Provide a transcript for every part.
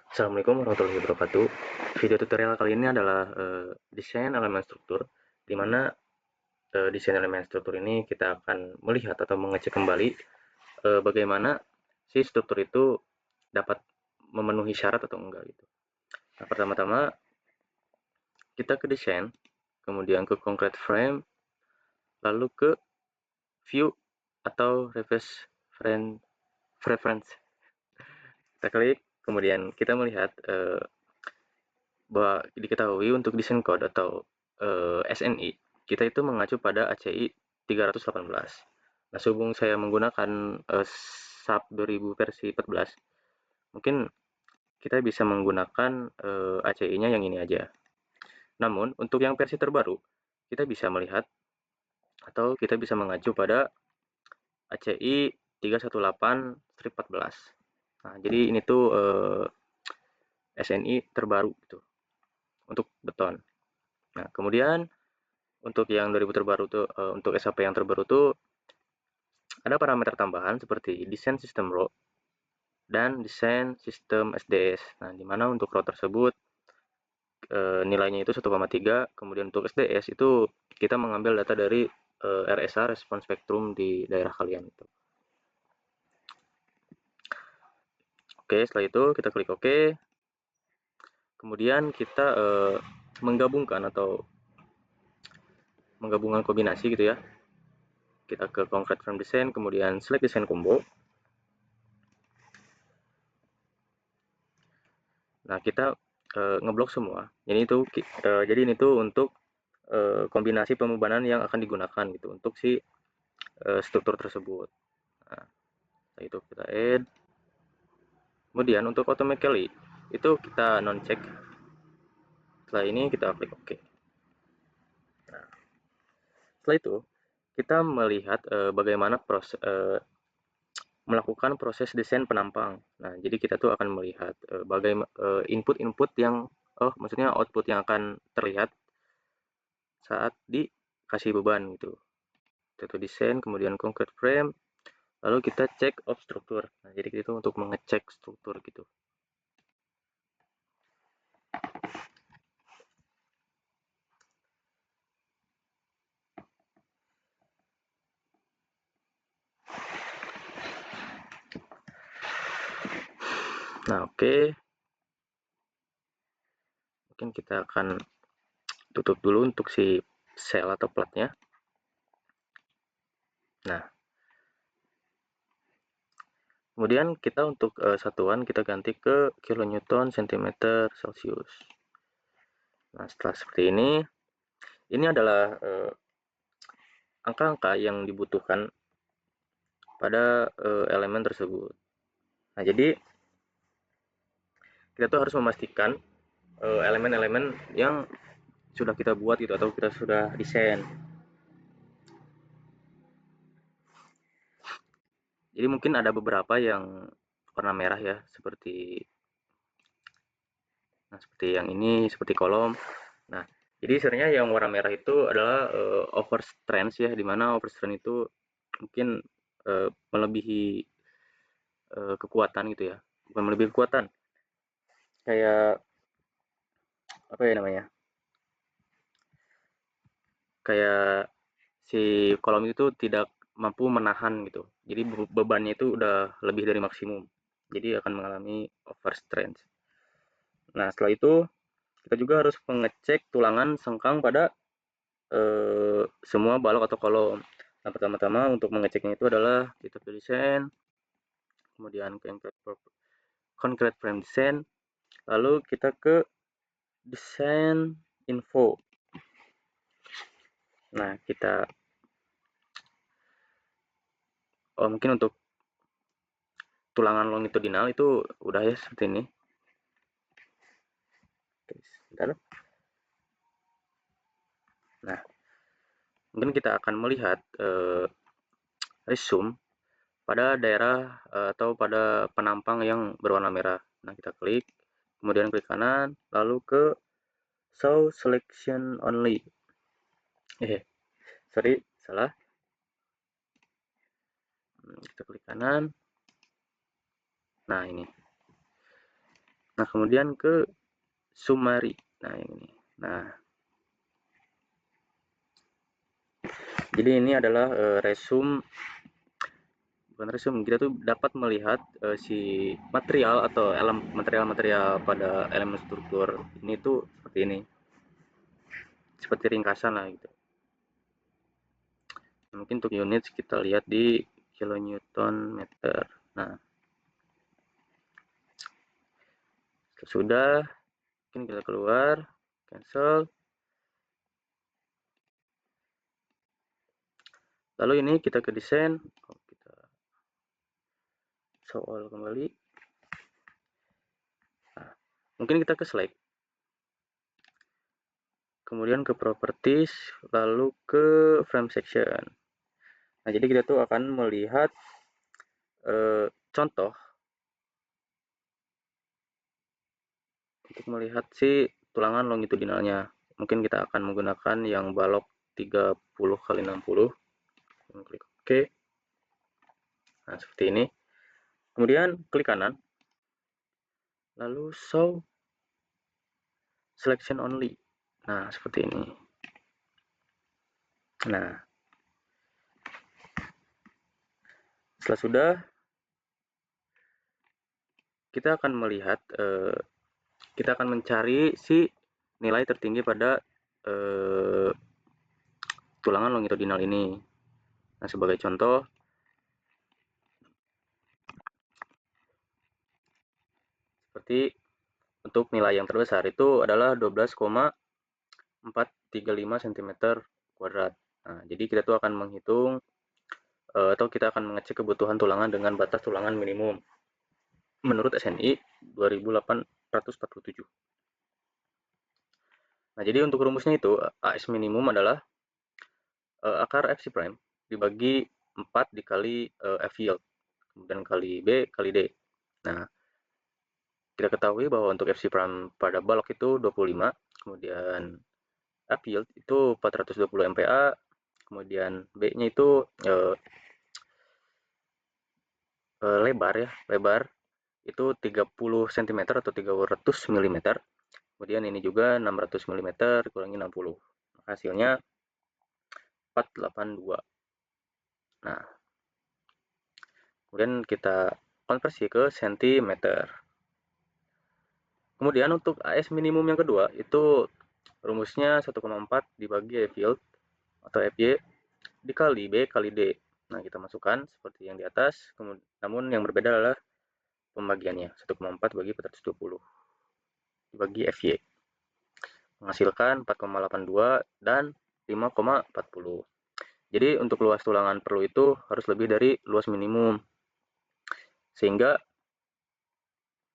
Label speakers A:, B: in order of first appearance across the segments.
A: Assalamualaikum warahmatullahi wabarakatuh. Video tutorial kali ini adalah desain elemen struktur, di mana desain elemen struktur ini kita akan melihat atau mengecek kembali bagaimana si struktur itu dapat memenuhi syarat atau enggak gitu. Nah, pertama-tama kita ke desain, kemudian ke concrete frame, lalu ke view atau reference. Kita klik, kemudian kita melihat bahwa diketahui untuk desain code atau SNI, kita itu mengacu pada ACI 318. Nah, sehubung saya menggunakan SAP 2000 versi 14, mungkin kita bisa menggunakan ACI-nya yang ini aja. Namun, untuk yang versi terbaru, kita bisa melihat atau kita bisa mengacu pada ACI 318-14. Nah, jadi ini tuh SNI terbaru gitu untuk beton. Nah, kemudian untuk yang 2000 terbaru tuh untuk SAP yang terbaru tuh ada parameter tambahan seperti desain sistem row dan desain sistem SDS. Nah, di mana untuk row tersebut nilainya itu 1,3, kemudian untuk SDS itu kita mengambil data dari RSA respon spektrum di daerah kalian itu. Oke, setelah itu kita klik OK. Kemudian kita menggabungkan atau menggabungkan kombinasi gitu ya. Kita ke concrete frame design, kemudian select design combo. Nah, kita ngeblok semua. Jadi ini tuh untuk kombinasi pembebanan yang akan digunakan gitu untuk si struktur tersebut. Nah, setelah itu kita add. Kemudian untuk automatically itu kita non check. Setelah ini kita klik OK. Nah, setelah itu kita melihat bagaimana melakukan proses desain penampang. Nah, jadi kita tuh akan melihat bagaimana input-input yang maksudnya output yang akan terlihat saat dikasih beban gitu. Itu desain, kemudian concrete frame, lalu kita cek of struktur. Nah, jadi itu untuk mengecek struktur gitu. Nah, oke. Mungkin kita akan tutup dulu untuk si sel atau platnya. Nah, kemudian kita untuk satuan kita ganti ke kilonewton centimeter celcius. Nah, setelah seperti ini adalah angka-angka yang dibutuhkan pada elemen tersebut. Nah, jadi kita tuh harus memastikan elemen-elemen yang sudah kita buat gitu atau kita sudah desain. Jadi mungkin ada beberapa yang warna merah ya, seperti yang ini, seperti kolom. Nah, jadi sebenarnya yang warna merah itu adalah overstrength ya, di mana overstrength itu mungkin melebihi kekuatan gitu ya. Bukan melebihi kekuatan, kayak apa ya namanya? Kayak si kolom itu tidak mampu menahan gitu. Jadi bebannya itu udah lebih dari maksimum. Jadi akan mengalami overstrength. Nah, setelah itu kita juga harus mengecek tulangan sengkang pada semua balok atau kolom. Nah, pertama-tama untuk mengeceknya itu adalah kita ke desain, kemudian ke concrete frame design, lalu kita ke desain info. Nah, kita mungkin untuk tulangan longitudinal itu udah ya seperti ini. Sebentar. Nah, mungkin kita akan melihat resume pada daerah atau pada penampang yang berwarna merah. Nah, kita klik, kemudian klik kanan, lalu ke show selection only. Sorry, salah. Kita klik kanan. Nah, ini. Nah, kemudian ke summary. Nah, ini. Nah, jadi ini adalah resume, bukan resume, kita tuh dapat melihat si material atau material-material pada elemen struktur ini tuh seperti ini, seperti ringkasan lah gitu. Mungkin untuk unit kita lihat di kilonewton meter. Nah, sudah, mungkin kita keluar, cancel. Lalu ini kita ke desain, kita show all kembali. Nah, mungkin kita ke slide, kemudian ke properties, lalu ke frame section. Nah, jadi kita tuh akan melihat contoh untuk melihat si tulangan longitudinalnya. Mungkin kita akan menggunakan yang balok 30x60. Klik OK. Nah, seperti ini. Kemudian klik kanan, lalu show selection only. Nah, seperti ini. Nah, setelah sudah, kita akan melihat, kita akan mencari si nilai tertinggi pada tulangan longitudinal ini. Nah, sebagai contoh, seperti untuk nilai yang terbesar itu adalah 12,435 cm kuadrat. Nah, jadi kita tuh akan menghitung atau kita akan mengecek kebutuhan tulangan dengan batas tulangan minimum menurut SNI 2847. Nah, jadi untuk rumusnya itu AS minimum adalah akar FC prime dibagi 4 dikali F yield, kemudian kali B kali D. Nah, kita ketahui bahwa untuk FC prime pada balok itu 25, kemudian F yield itu 420 MPa, kemudian B-nya itu lebar ya, lebar itu 30 cm atau 300 mm. Kemudian ini juga 600 mm kurangi 60. Hasilnya 482. Nah, kemudian kita konversi ke cm. Kemudian untuk AS minimum yang kedua itu rumusnya 1,4 dibagi F yield atau FY dikali B kali D. Nah, kita masukkan seperti yang di atas, namun yang berbeda adalah pembagiannya. 1,4 bagi 420 dibagi FY. Menghasilkan 4,82 dan 5,40. Jadi untuk luas tulangan perlu itu harus lebih dari luas minimum. Sehingga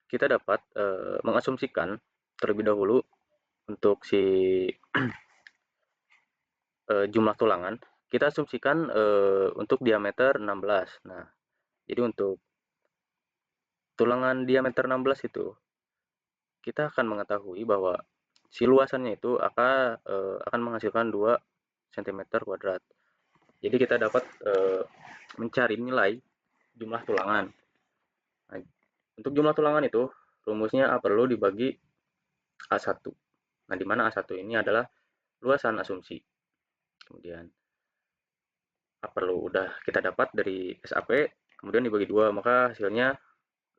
A: kita dapat mengasumsikan terlebih dahulu untuk si jumlah tulangan, kita asumsikan untuk diameter 16. Nah, jadi untuk tulangan diameter 16 itu, kita akan mengetahui bahwa si luasannya itu akan menghasilkan 2 cm kuadrat. Jadi kita dapat mencari nilai jumlah tulangan. Nah, untuk jumlah tulangan itu, rumusnya A perlu dibagi A1. Nah, di mana A1 ini adalah luasan asumsi. Kemudian A perlu udah kita dapat dari SAP, kemudian dibagi 2, maka hasilnya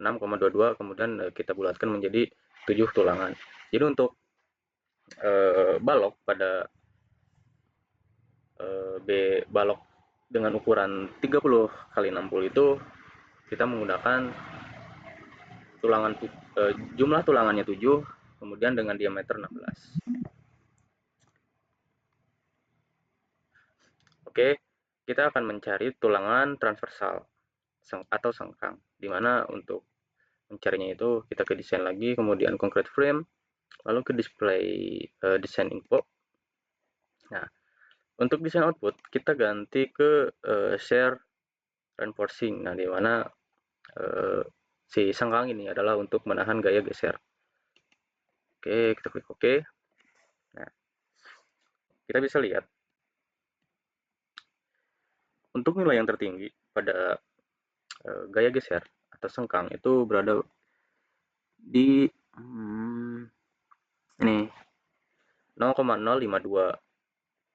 A: 6,22, kemudian kita bulatkan menjadi 7 tulangan. Jadi untuk balok pada balok dengan ukuran 30 kali 60 itu kita menggunakan jumlah tulangannya 7, kemudian dengan diameter 16. Oke, kita akan mencari tulangan transversal atau sengkang, di mana untuk mencarinya itu kita ke desain lagi, kemudian concrete frame, lalu ke display desain info. Nah, untuk desain output kita ganti ke share reinforcing. Nah, di mana si sengkang ini adalah untuk menahan gaya geser. Oke, kita klik OK. Nah, kita bisa lihat untuk nilai yang tertinggi pada gaya geser atau sengkang itu berada di Ini 0,052,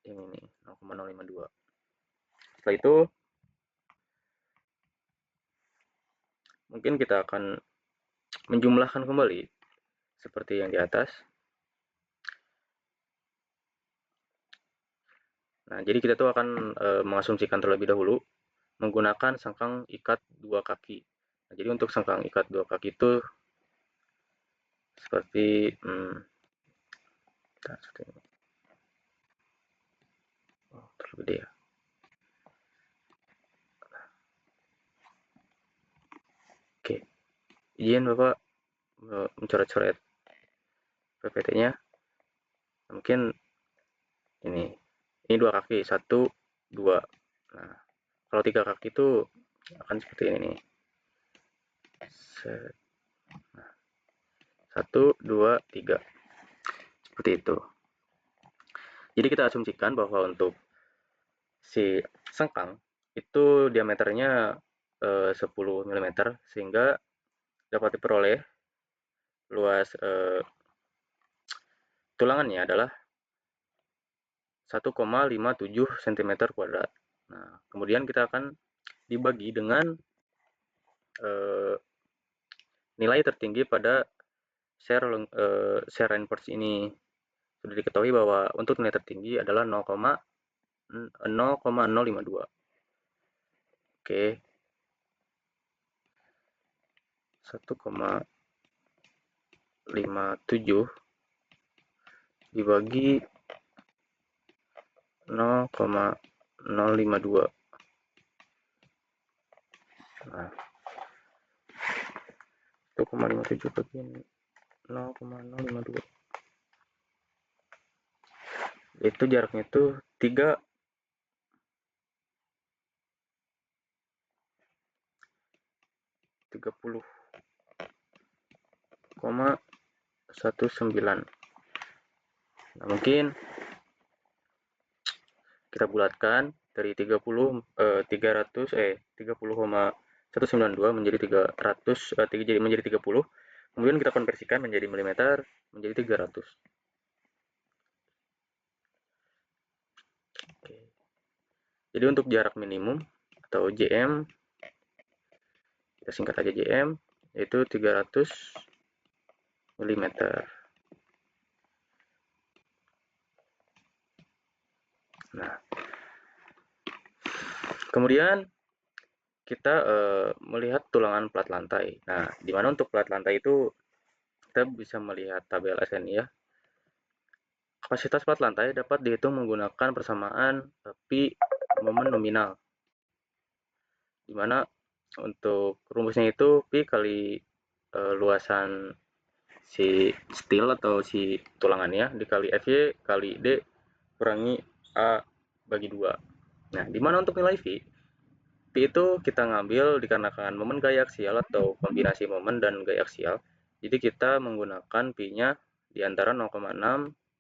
A: ini nih 0,052. Setelah itu mungkin kita akan menjumlahkan kembali seperti yang di atas. Nah, jadi kita tuh akan mengasumsikan terlebih dahulu menggunakan sangkang ikat dua kaki. Nah, jadi untuk sangkang ikat dua kaki itu seperti seperti ini. Oh, terlalu gede ya. Oke, izin Bapak mencoret-coret PPT-nya. Mungkin ini dua kaki, satu, dua. Nah, kalau tiga kaki itu akan seperti ini nih. Satu, dua, tiga. Seperti itu. Jadi kita asumsikan bahwa untuk si sengkang itu diameternya 10 mm sehingga dapat diperoleh luas tulangannya adalah 1,57 cm kuadrat. Nah, kemudian kita akan dibagi dengan nilai tertinggi pada share reinforce ini. Sudah diketahui bahwa untuk nilai tertinggi adalah 0,052. Oke. 1,57 dibagi 0,052. Nah, 1,57 bagi 0,052. Itu jaraknya itu 30,19. Nah, mungkin kita bulatkan dari 30,192 menjadi 300 menjadi 30. Kemudian kita konversikan menjadi milimeter menjadi 300. Oke. Jadi untuk jarak minimum atau JM, kita singkat aja JM, yaitu 300 mm. Nah, kemudian kita melihat tulangan plat lantai. Nah, di mana untuk plat lantai itu kita bisa melihat tabel SNI ya. Kapasitas plat lantai dapat dihitung menggunakan persamaan pi momen nominal. Di mana untuk rumusnya itu pi kali luasan si steel atau si tulangannya dikali Fy kali D kurangi A bagi 2. Nah, di mana untuk nilai P itu kita ngambil dikarenakan momen gaya aksial atau kombinasi momen dan gaya aksial. Jadi kita menggunakan P-nya di antara 0,6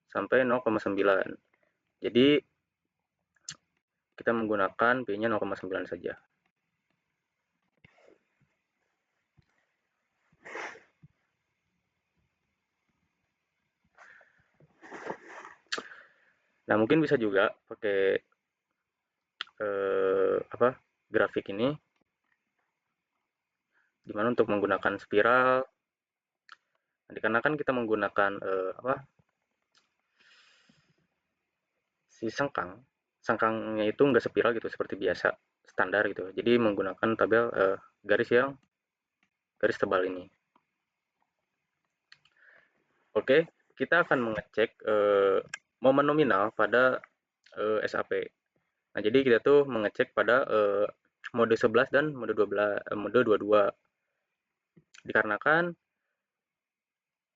A: sampai 0,9. Jadi kita menggunakan P-nya 0,9 saja. Nah, mungkin bisa juga pakai grafik ini, dimana untuk menggunakan spiral. Nah, dikarenakan kita menggunakan si sengkangnya itu enggak spiral gitu seperti biasa standar gitu. Jadi menggunakan tabel garis tebal ini. Oke, kita akan mengecek momen nominal pada SAP. Nah, jadi kita tuh mengecek pada mode 11 dan mode 12, mode 22. Dikarenakan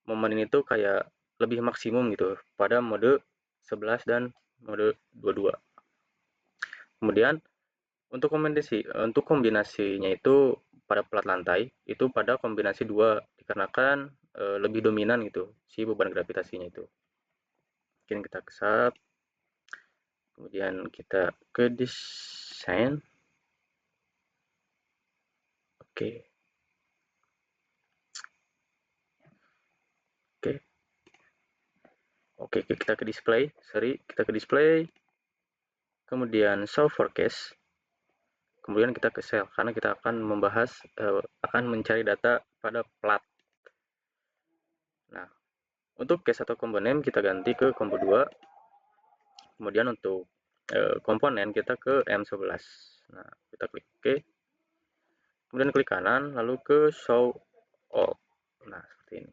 A: momen ini tuh kayak lebih maksimum gitu pada mode 11 dan mode 22. Kemudian untuk kombinasinya itu pada plat lantai itu pada kombinasi 2 dikarenakan lebih dominan gitu si beban gravitasinya itu. Mungkin kita kesap, kemudian kita ke desain. Oke. Oke, kita ke display, kemudian show forecast, kemudian kita ke cell, karena kita akan membahas, akan mencari data pada plat. Nah, untuk case atau komponen kita ganti ke combo 2, kemudian untuk komponen kita ke M11. Nah, kita klik OK, kemudian klik kanan, lalu ke show all. Nah, seperti ini.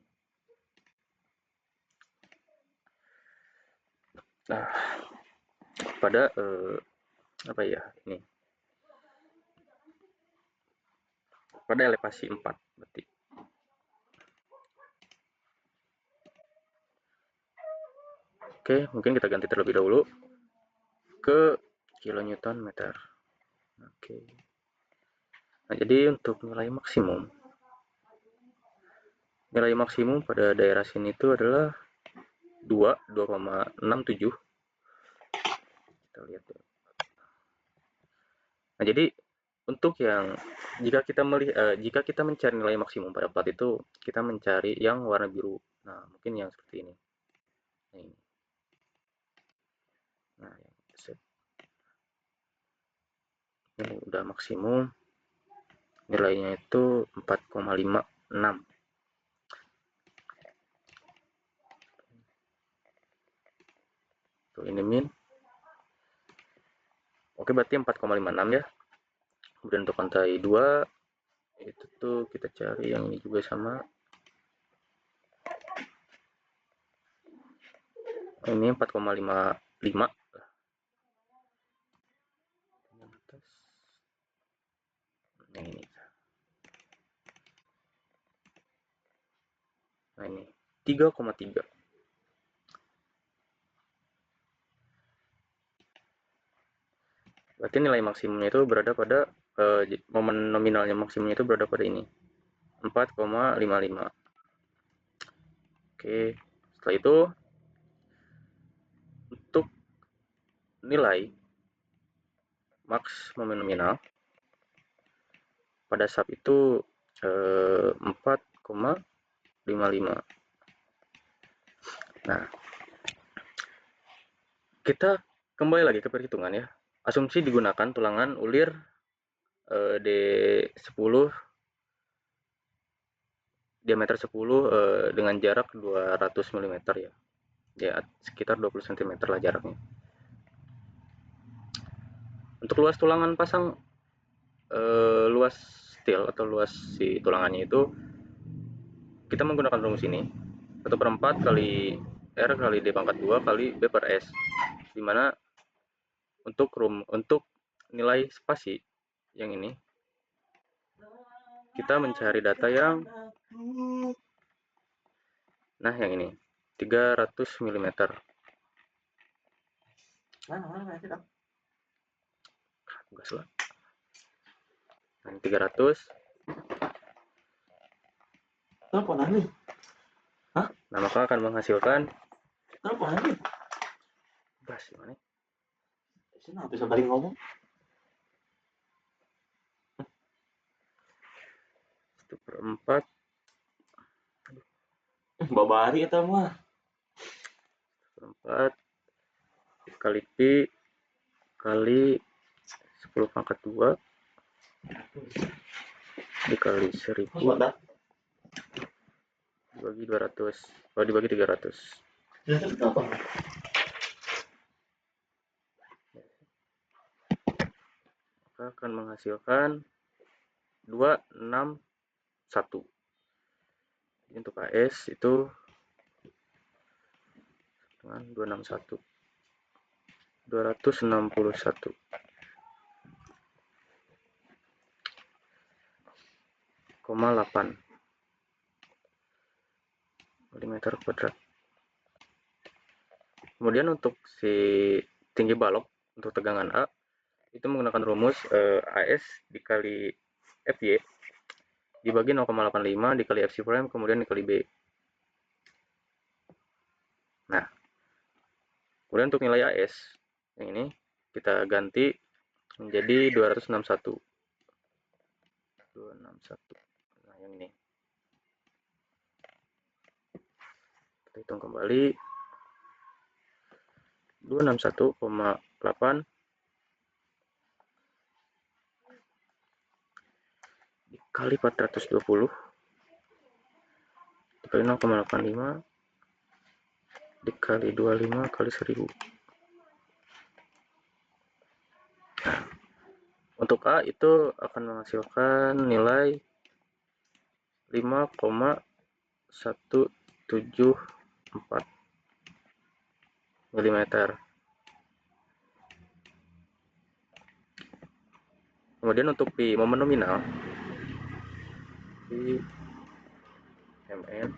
A: Nah, pada apa ya ini, pada elevasi 4 berarti. Oke, mungkin kita ganti terlebih dahulu ke kilonewton meter. Oke. Nah, jadi untuk nilai maksimum pada daerah sini itu adalah 2,67. Kita lihat ya. Nah, jadi untuk yang jika kita mencari nilai maksimum pada plat itu, kita mencari yang warna biru. Nah, mungkin yang seperti ini. Nah, ini. Nah, ini udah maksimum. Nilainya itu 4,56. Tuh, ini min. Oke, berarti 4,56 ya. Kemudian untuk lantai 2 itu tuh kita cari yang ini juga sama. Ini 4,55. Yang ini. Nah, ini 3,3. Berarti nilai maksimumnya itu berada pada momen nominalnya maksimumnya itu berada pada ini, 4,55. Oke, setelah itu untuk nilai max momen nominal pada sub itu 4,55. Nah, kita kembali lagi ke perhitungan ya. Asumsi digunakan tulangan ulir D10 diameter 10 dengan jarak 200 mm ya. Ya, sekitar 20 cm lah jaraknya. Untuk luas tulangan pasang, luas steel atau luas si tulangannya itu kita menggunakan rumus ini 1/4 kali R kali D pangkat 2 kali B per S, dimana untuk nilai spasi yang ini kita mencari data yang yang ini 300 mm. Gas lah. Nah, 300. Nah, maka akan menghasilkan gas gimana?
B: Bisa balik ngomong.
A: 1/4
B: Babari eta mah.
A: 1/4 kali Pi kali 10 pangkat 2 dikali 1000 dibagi 200, dibagi 300. Maka akan menghasilkan 261. Jadi untuk AS itu dengan 261 261,8 mm². Kemudian untuk si tinggi balok untuk tegangan A itu menggunakan rumus AS dikali FY dibagi 0,85 dikali FC prime kemudian dikali B. Nah, kemudian untuk nilai AS yang ini kita ganti menjadi 261. Nah, yang ini kita hitung kembali 261,8 dikali 420 dikali 0,85 dikali 25 kali 1000. Nah, untuk A itu akan menghasilkan nilai 5,174 mm. Kemudian untuk pi momen nominal, pi mn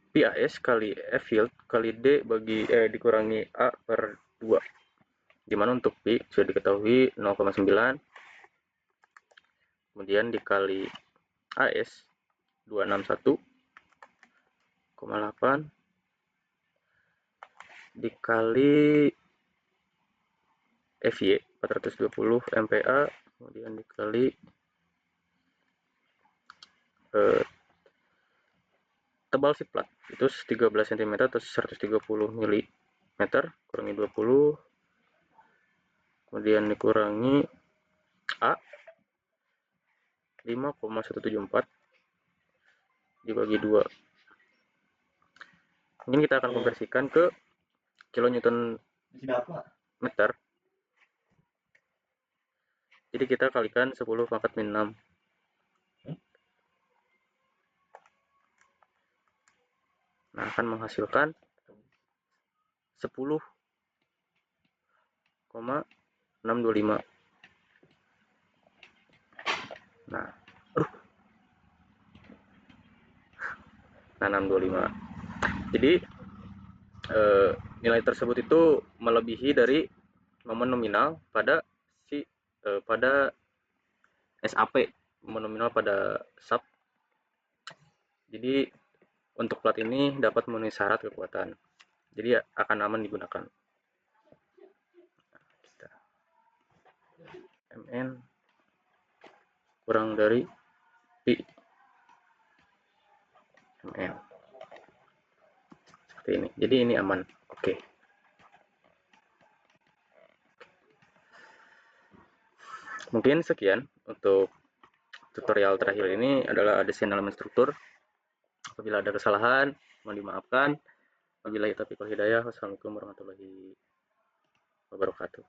A: pi as kali F field kali D bagi dikurangi A per 2, dimana untuk pi sudah diketahui 0,9, kemudian dikali AS 261,8 dikali FY 420 MPa, kemudian dikali tebal si plat itu 13 cm atau 130 mm, kurangi 20, kemudian dikurangi A 5,174 dibagi 2. Mungkin kita akan konversikan ke kilonewton meter. Jadi kita kalikan 10 pangkat min 6. Nah, akan menghasilkan 10,625. Nah, 625. Jadi nilai tersebut itu melebihi dari momen nominal pada pada SAP, momen nominal pada SAP. Jadi untuk plat ini dapat memenuhi syarat kekuatan, jadi akan aman digunakan. Mn kurang dari pi mn seperti ini, jadi ini aman. Oke. Mungkin sekian untuk tutorial terakhir ini adalah desain elemen struktur. Apabila ada kesalahan mohon dimaafkan. Wabillahi taufiq wal hidayah. Wassalamualaikum warahmatullahi wabarakatuh.